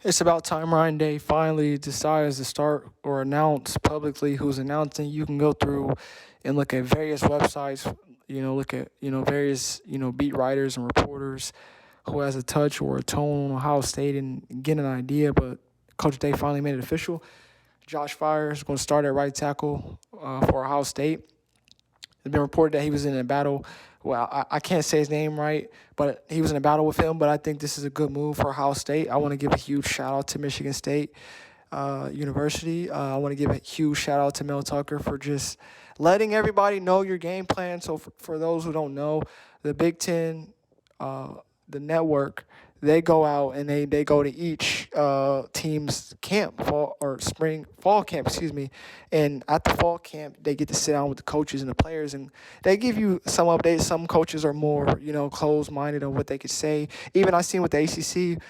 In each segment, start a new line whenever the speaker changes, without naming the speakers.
It's about time Ryan Day finally decides to start or announce publicly who's announcing. You can go through and look at various websites, look at, various, beat writers and reporters who has a touch or a tone on Ohio State and get an idea. But Coach Day finally made it official. Josh Fryar is going to start at right tackle for Ohio State. It's been reported that he was in a battle. Well, I can't say his name right, but he was in a battle with him. But I think this is a good move for Ohio State. I want to give a huge shout out to Michigan State University. I want to give a huge shout out to Mel Tucker for just letting everybody know your game plan. So for those who don't know, the Big Ten, the network, they go out and they go to each team's camp, fall camp, and at the fall camp they get to sit down with the coaches and the players, and they give you some updates. Some coaches are more closed-minded on what they could say. Even I seen with the ACC,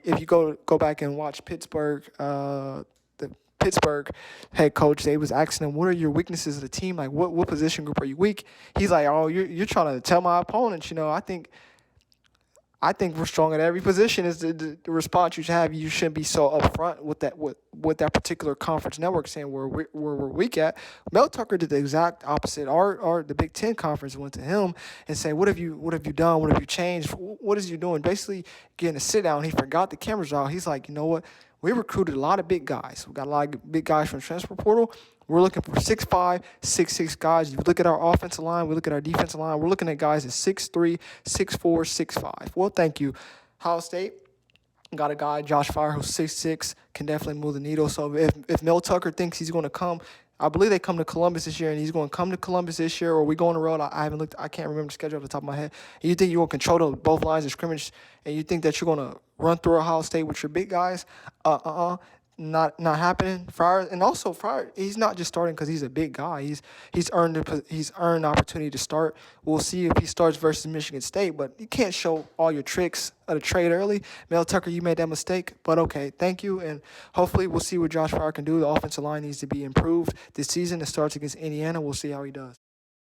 if you go back and watch Pittsburgh. The Pittsburgh head coach, they was asking him, what are your weaknesses of the team? Like, what position group are you weak? He's like, oh, you're trying to tell my opponents. I think we're strong at every position is the response you should have. You shouldn't be so upfront with that particular conference network saying where we're weak at. Mel Tucker did the exact opposite. The Big Ten conference went to him and said, what have you done? What have you changed? What is you doing? Basically getting a sit down. He forgot the cameras out. He's like, you know what? We recruited a lot of big guys. We got a lot of big guys from the transfer portal. We're looking for 6'5", 6'6" guys. If you look at our offensive line, we look at our defensive line, we're looking at guys at 6'3", 6'4", 6'5". Well, thank you. Ohio State got a guy, Josh Fryar, who's 6'6", can definitely move the needle. So if Mel Tucker thinks he's going to come, I believe they come to Columbus this year, and he's going to come to Columbus this year, or we go on the road. I haven't looked. I can't remember the schedule off the top of my head. And you think you're going to control both lines of scrimmage, and you think that you're going to run through Ohio State with your big guys? Not happening. Fryar, he's not just starting because he's a big guy. He's earned the opportunity to start. We'll see if he starts versus Michigan State, but you can't show all your tricks of the trade early. Mel Tucker, you made that mistake, but okay, thank you, and hopefully we'll see what Josh Fryar can do. The offensive line needs to be improved this season. It starts against Indiana. We'll see how he does.